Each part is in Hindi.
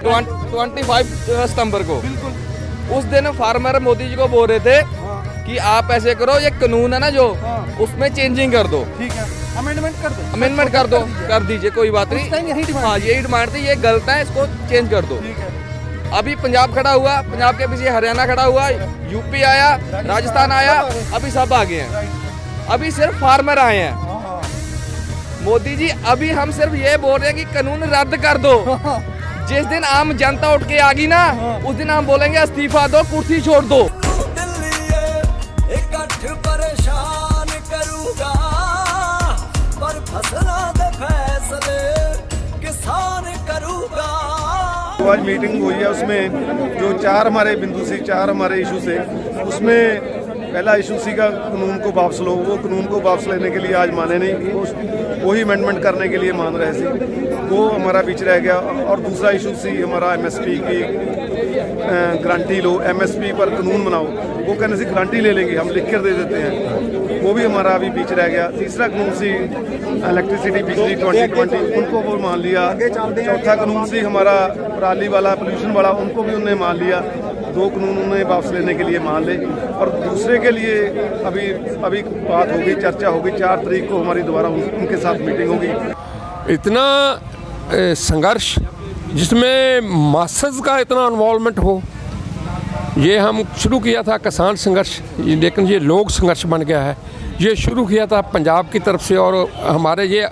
25 सितंबर को उस दिन फार्मर मोदी जी को बोल रहे थे कि आप ऐसे करो, ये कानून है ना जो उसमें चेंजिंग कर दो, ठीक है, अमेंडमेंट कर दो, कर दीजिए, कोई बात नहीं। हाँ यही डिमांड थी, ये गलत है, इसको चेंज कर दो। अभी पंजाब खड़ा हुआ, पंजाब के पीछे हरियाणा खड़ा हुआ, यूपी आया, राजस्थान आया, अभी सब आ गए हैं, अभी सिर्फ फार्मर आए हैं। मोदी जी अभी हम सिर्फ ये बोल रहे हैं कि कानून रद्द कर दो। जिस दिन आम जनता उठ के आ गई ना, उस दिन हम बोलेंगे इस्तीफा दो, कुर्सी छोड़ दो। परेशान करूंगा पर फसलों के फैसले किसान करूंगा। आज मीटिंग हुई है, उसमें जो 4 हमारे बिंदु से 4 हमारे इशू से, उसमें पहला इशू सी का कानून को वापस लो, वो कानून को वापस लेने के लिए आज माने नहीं, वही अमेंडमेंट करने के लिए मान रहे थे, वो हमारा बीच रह गया। और दूसरा इशू सी हमारा एमएसपी की गारंटी लो, एमएसपी पर कानून बनाओ, वो कहने से गारंटी ले लेंगे, हम लिख कर दे देते हैं, वो भी हमारा अभी बीच रह गया। तीसरा कानून सी इलेक्ट्रिसिटी बिजली 2020, उनको वो मान लिया। चौथा कानून सी हमारा पराली वाला, पोल्यूशन वाला, उनको भी उन्होंने मान लिया। 2 कानून उन्हें वापस लेने के लिए मान ले, और दूसरे के लिए अभी बात होगी, चर्चा होगी। 4 तारीख को हमारी दोबारा उनके साथ मीटिंग होगी। इतना संघर्ष जिसमें मासेस का इतना इन्वॉल्वमेंट हो, ये हम शुरू किया था किसान संघर्ष, लेकिन ये लोक संघर्ष बन गया है। ये शुरू किया था पंजाब की तरफ से, और हमारे ये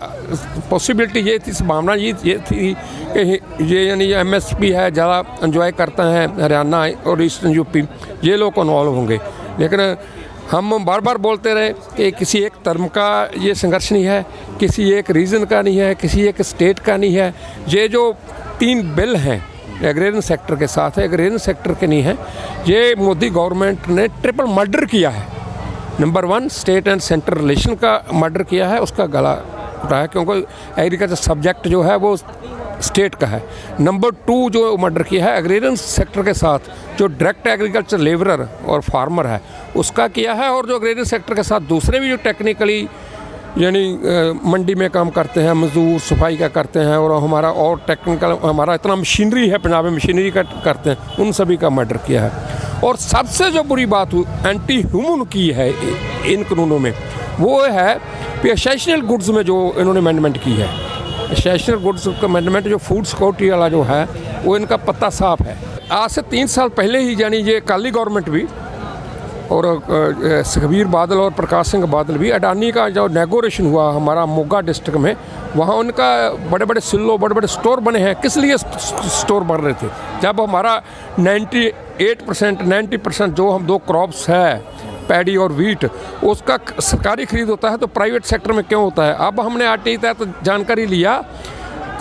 पॉसिबिलिटी ये थी, संभावना ये थी कि ये यानी एमएसपी है ज़्यादा एंजॉय करते हैं हरियाणा और ईस्टर्न यूपी, ये लोग इन्वॉल्व होंगे। लेकिन हम बार बार बोलते रहे कि किसी एक धर्म का ये संघर्ष नहीं है, किसी एक रीजन का नहीं है, किसी एक स्टेट का नहीं है। ये जो 3 बिल हैं एग्रेरियन सेक्टर के साथ है, एग्रेरियन सेक्टर के नहीं है। ये मोदी गवर्नमेंट ने ट्रिपल मर्डर किया है। Number 1 state and centre relation का मर्डर किया है, उसका गला उठाया, क्योंकि एग्रीकल्चर सब्जेक्ट जो है वो स्टेट का है। नंबर 2 जो मर्डर किया है एग्रेरियन सेक्टर के साथ, जो डायरेक्ट एग्रीकल्चर लेबरर और फार्मर है उसका किया है, और जो एग्रेरियन सेक्टर के साथ दूसरे भी जो टेक्निकली यानी मंडी में काम करते हैं, मजदूर सफाई का करते हैं, और हमारा और टेक्निकल हमारा इतना मशीनरी है, पंजाब में मशीनरी का करते हैं, उन सभी का मर्डर किया है। और सबसे जो बुरी बात एंटी ह्यूमन की है इन कानूनों में, वो है कि एसेंशियल गुड्स में जो इन्होंने अमेंडमेंट की है, एसेंशियल गुड्स का अमेंडमेंट जो फूड सिक्योरिटी वाला जो है, वो इनका पत्ता साफ है। आज से 3 साल पहले ही यानी ये अकाली गवर्नमेंट भी और सुखबीर बादल और प्रकाश सिंह बादल भी, अडानी का जो नेगोशिएशन हुआ हमारा मोगा डिस्ट्रिक्ट में, वहाँ उनका बड़े बड़े सिल्लो बड़े बड़े स्टोर बने हैं। किस लिए स्टोर बन रहे थे? जब हमारा 98% 90% जो हम 2 क्रॉप्स है, पैडी और वीट, उसका सरकारी खरीद होता है, तो प्राइवेट सेक्टर में क्यों होता है? अब हमने आरटीई तहत जानकारी लिया,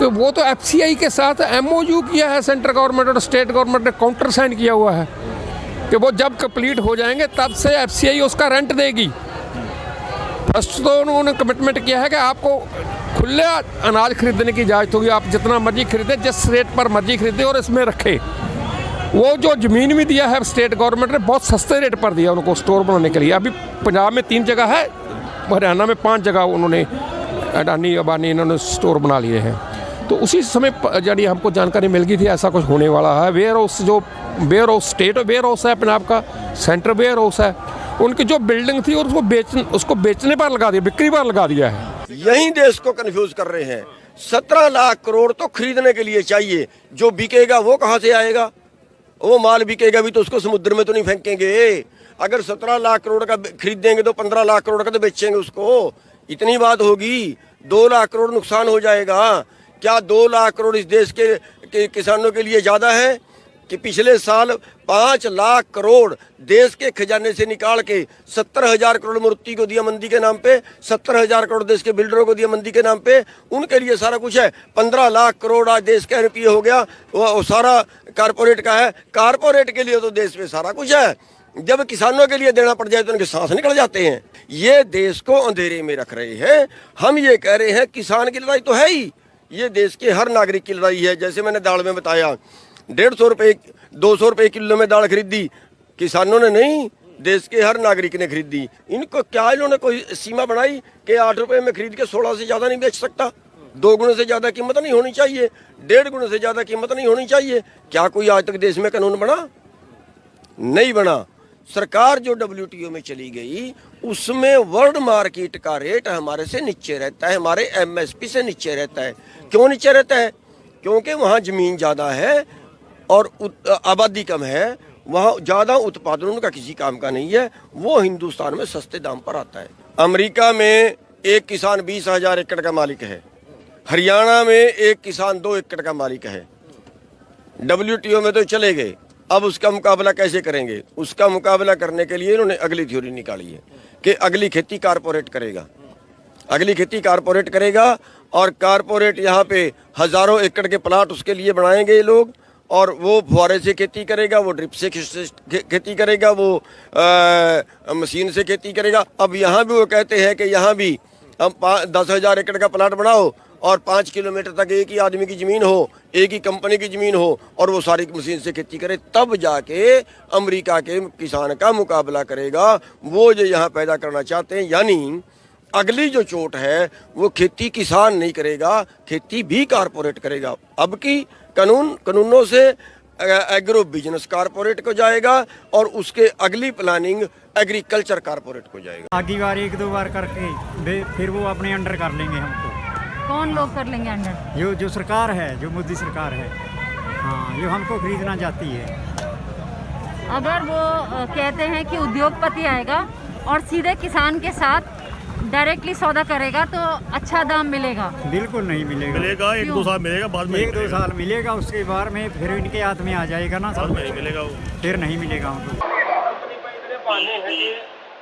तो वो तो एफसीआई के साथ एमओयू किया है, सेंट्रल गवर्नमेंट और स्टेट गवर्नमेंट ने काउंटर साइन किया हुआ है कि वो जब कंप्लीट हो जाएंगे तब से एफसीआई उसका रेंट देगी। फर्स्ट तो उन्होंने कमिटमेंट किया है कि आपको खुले अनाज खरीदने की इजाज़त होगी, आप जितना मर्जी खरीदें, जिस रेट पर मर्जी खरीदें और इसमें रखें। वो जो ज़मीन भी दिया है स्टेट गवर्नमेंट ने बहुत सस्ते रेट पर दिया उनको स्टोर बनाने के लिए। अभी पंजाब में 3 जगह है, हरियाणा में 5 जगह उन्होंने अडानी अबानी इन्होंने स्टोर बना लिए हैं। तो उसी समय यानी हमको जानकारी मिल गई थी ऐसा कुछ होने वाला है। वेयर हाउस जो warehouse state warehouse है पंजाब का, सेंट्रल वेयर हाउस है, उनकी जो बिल्डिंग थी और उसको बेचने पर लगा दिया, बिक्री पर लगा दिया है। यही देश को कंफ्यूज कर रहे हैं। 17 लाख करोड़ तो खरीदने के लिए चाहिए, जो बिकेगा वो कहाँ से आएगा? वो माल बिकेगा भी तो उसको समुद्र में तो नहीं फेंकेंगे। अगर 17 लाख करोड़ का खरीद देंगे तो 15 लाख करोड़ का तो बेचेंगे उसको, इतनी बात होगी। 2 लाख करोड़ नुकसान हो जाएगा। क्या 2 लाख करोड़ इस देश के किसानों के लिए ज़्यादा है कि पिछले साल 5 लाख करोड़ देश के खजाने से निकाल के 70,000 करोड़ मूर्ति को दिया मंदी के नाम पे, 70,000 करोड़ देश के बिल्डरों को दिया मंदी के नाम पे, उनके लिए सारा कुछ है। 15 लाख करोड़ आज देश का एनपीए हो गया, वो सारा कारपोरेट का है। कारपोरेट के लिए तो देश में सारा कुछ है, जब किसानों के लिए देना पड़ जाए तो उनके सांस निकल जाते हैं। ये देश को अंधेरे में रख रहे हैं। हम ये कह रहे हैं किसान की लड़ाई तो है ही, ये देश के हर नागरिक की लड़ाई है। जैसे मैंने दाल में बताया, 150 रुपये 200 रुपये किलो में दाल खरीदी, किसानों ने नहीं, देश के हर नागरिक ने खरीदी। इनको क्या इन्होंने कोई सीमा बनाई कि 8 रुपये में खरीद के 16 से ज़्यादा नहीं बेच सकता? 2 गुने से ज्यादा कीमत नहीं होनी चाहिए, 1.5 गुने से ज्यादा कीमत नहीं होनी चाहिए। क्या कोई आज तक देश में कानून बना? नहीं बना। सरकार जो WTO में चली गई उसमें वर्ल्ड मार्केट का रेट हमारे से नीचे रहता है, हमारे MSP से नीचे रहता है। क्यों नीचे रहता है? क्योंकि वहाँ जमीन ज़्यादा है और आबादी कम है, वहाँ ज़्यादा उत्पादन उनका किसी काम का नहीं है, वो हिंदुस्तान में सस्ते दाम पर आता है। अमेरिका में एक किसान 20,000 एकड़ का मालिक है, हरियाणा में एक किसान 2 एकड़ का मालिक है। WTO में तो चले गए, अब उसका मुकाबला कैसे करेंगे? उसका मुकाबला करने के लिए इन्होंने अगली थ्योरी निकाली है कि अगली खेती कारपोरेट करेगा, अगली खेती कारपोरेट करेगा और कारपोरेट यहाँ पे हजारों एकड़ के प्लाट उसके लिए बनाएंगे ये लोग, और वो फुहारे से खेती करेगा, वो ड्रिप से खेती करेगा, वो मशीन से खेती करेगा। अब यहाँ भी वो कहते हैं कि यहाँ भी हम 10,000 एकड़ का प्लाट बनाओ और 5 किलोमीटर तक एक ही आदमी की ज़मीन हो, एक ही कंपनी की ज़मीन हो और वो सारी मशीन से खेती करे, तब जाके अमेरिका के किसान का मुकाबला करेगा। वो जो यहाँ पैदा करना चाहते हैं, यानी अगली जो चोट है वो खेती किसान नहीं करेगा, खेती भी कारपोरेट करेगा। अब की कानूनों से एग्रो बिजनेस कारपोरेट को जाएगा और उसके अगली प्लानिंग एग्रीकल्चर कारपोरेट को जाएगा। आगे बार 1-2 बार करके फिर वो अपने अंडर कर लेंगे हमको। कौन लोग कर लेंगे अंडर? जो सरकार है, जो मोदी सरकार है, हाँ, जो हमको खरीदना चाहती है। अगर वो कहते हैं कि उद्योगपति आएगा और सीधे किसान के साथ डायरेक्टली सौदा करेगा तो अच्छा दाम मिलेगा? बिल्कुल नहीं मिलेगा। मिलेगा 1-2 साल मिलेगा, बाद में 1-2 साल मिलेगा, उसके बाद में फिर इनके हाथ में आ जाएगा ना, बाद में नहीं मिलेगा वो। फिर नहीं मिलेगा उनको। कंपनी पर इतने बहाने हैं कि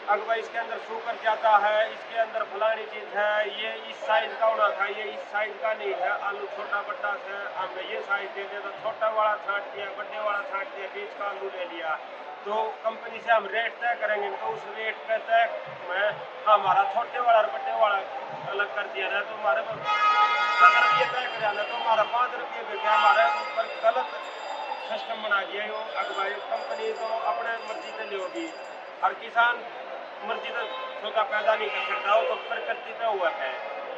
अगवा इसके अंदर शुगर जाता है, इसके अंदर फलानी चीज है, ये इस साइज का होना था, ये इस साइज का नहीं है, आलू छोटा बड़ा है, हमने ये साइज दे दिया तो छोटा वाला छांट दिया, बड़े वाला छांट दिया, बीच का आलू ले लिया। तो कंपनी से हम रेट तय करेंगे तो उस रेट पे तय में हमारा छोटे वाला और बड़े वाला अलग कर दिया ना, तो हमारे 10 रुपये तय कर जाना, तो हमारा 5 रुपये बेचा, हमारे ऊपर गलत सिस्टम बना दिया। वो अगवाई कंपनी तो अपने मर्जी से लेगी और किसान मर्जी से सौदा पैदा नहीं कर सकता, वो तो प्रकृति पे हुआ है,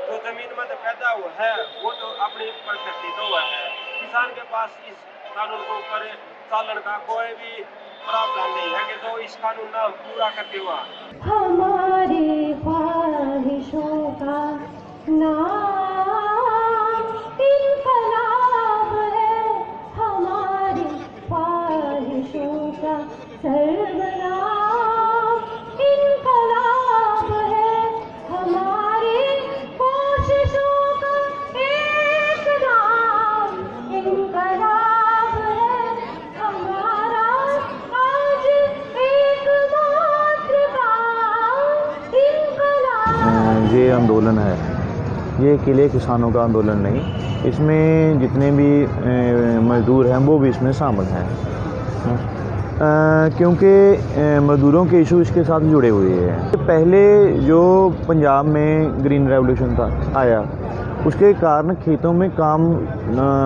तो जमीन में तो पैदा हुआ है, वो तो अपनी प्रकृति तो हुआ है। किसान के पास इस कानून को ऊपर चालन का कोई भी प्रावधान नहीं है कि तो इस कानून का पूरा करते हुआ हमारी ख्वाहिशों का नाम इनकलाब है, हमारी ख्वाहिशों का सर्वनाम इनकलाब है, हमारी कोशिशों का एक नाम इनकलाब है, हमारा आज एकमात्र काम इनकलाब। ये आंदोलन है, ये अकेले किसानों का आंदोलन नहीं, इसमें जितने भी मजदूर हैं वो भी इसमें शामिल हैं, क्योंकि मजदूरों के इशू इसके साथ जुड़े हुए हैं। पहले जो पंजाब में ग्रीन रेवोल्यूशन था आया, उसके कारण खेतों में काम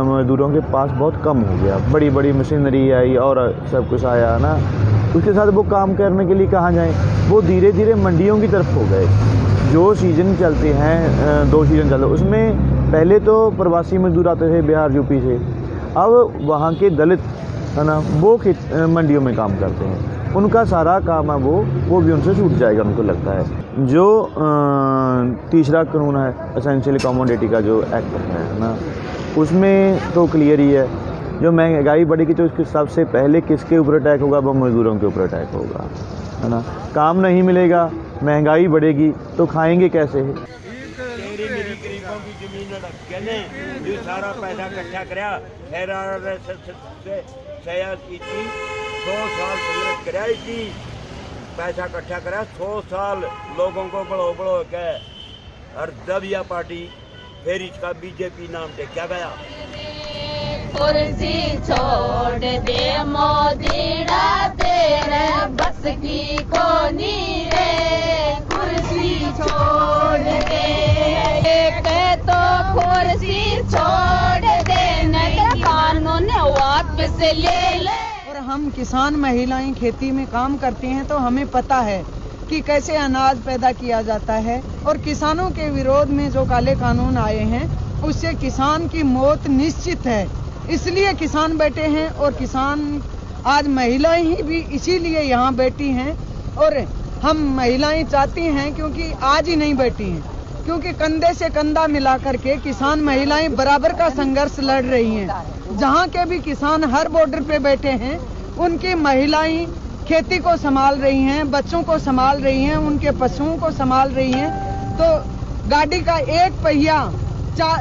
मजदूरों के पास बहुत कम हो गया, बड़ी बड़ी मशीनरी आई और सब कुछ आया ना, उसके साथ वो काम करने के लिए कहाँ जाएं, वो धीरे धीरे मंडियों की तरफ हो गए। जो सीज़न चलते हैं, 2 सीज़न चलते, उसमें पहले तो प्रवासी मजदूर आते थे बिहार यूपी से, अब वहाँ के दलित है ना, वो मंडियों में काम करते हैं, उनका सारा काम है वो भी उनसे छूट जाएगा, उनको लगता है। जो तीसरा कानून है एसेंशियल कमोडिटी का जो एक्ट है ना, उसमें तो क्लियर ही है, जो महंगाई बढ़ेगी तो उसके सबसे पहले किसके ऊपर अटैक होगा? वो मजदूरों के ऊपर अटैक होगा, है ना। काम नहीं मिलेगा, महंगाई बढ़ेगी तो खाएंगे कैसे? मेरी गरीबों की जमीन कहने जो सारा पैसा इकट्ठा कराया, 100 साल संघर्ष कराया, पैसा इकट्ठा कराया, 100 साल लोगों को बड़ो के, और जब यह पार्टी फिर इसका बीजेपी नाम दे क्या गया। कुर्सी छोड़ दे मोदीड़ा, तेरे बस की कोनी रे, कुर्सी छोड़ दे, एक तो कुर्सी छोड़ दे, नहीं कानून वापस ले ले। और हम किसान महिलाएं खेती में काम करती हैं तो हमें पता है कि कैसे अनाज पैदा किया जाता है, और किसानों के विरोध में जो काले कानून आए हैं उससे किसान की मौत निश्चित है। इसलिए किसान बैठे हैं और किसान आज महिलाएं ही भी इसीलिए यहाँ बैठी हैं और हम महिलाएं चाहती हैं क्योंकि आज ही नहीं बैठी हैं, क्योंकि कंधे से कंधा मिला करके किसान महिलाएं बराबर का संघर्ष लड़ रही हैं। जहाँ के भी किसान हर बॉर्डर पे बैठे हैं उनकी महिलाएं खेती को संभाल रही हैं, बच्चों को संभाल रही हैं, उनके पशुओं को संभाल रही हैं। तो गाड़ी का एक पहिया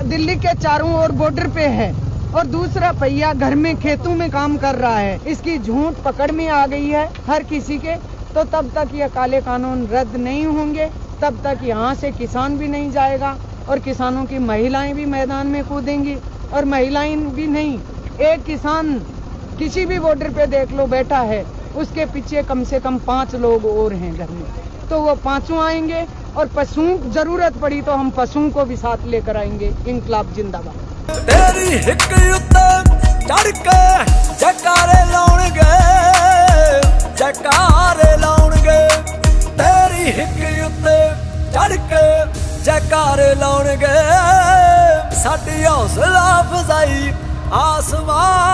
दिल्ली के चारों ओर बॉर्डर पे है और दूसरा पहिया घर में खेतों में काम कर रहा है। इसकी झूठ पकड़ में आ गई है हर किसी के। तो तब तक ये काले कानून रद्द नहीं होंगे, तब तक यहाँ से किसान भी नहीं जाएगा और किसानों की महिलाएं भी मैदान में कूदेंगी। और महिलाएं भी नहीं, एक किसान किसी भी बॉर्डर पे देख लो बैठा है, उसके पीछे कम से कम 5 लोग और हैं घर में, तो वो 5 आएंगे। और पशुओं जरूरत पड़ी तो हम पशुओं को भी साथ लेकर आएंगे। इंकलाब जिंदाबाद। तेरी हिक उत्ते चढ़ के जयकारे लाउणगे, जयकारे लाउणगे। तेरी हिक उत्ते चढ़ के जयकारे लाउणगे। साडी हौसला अफजाई आसमान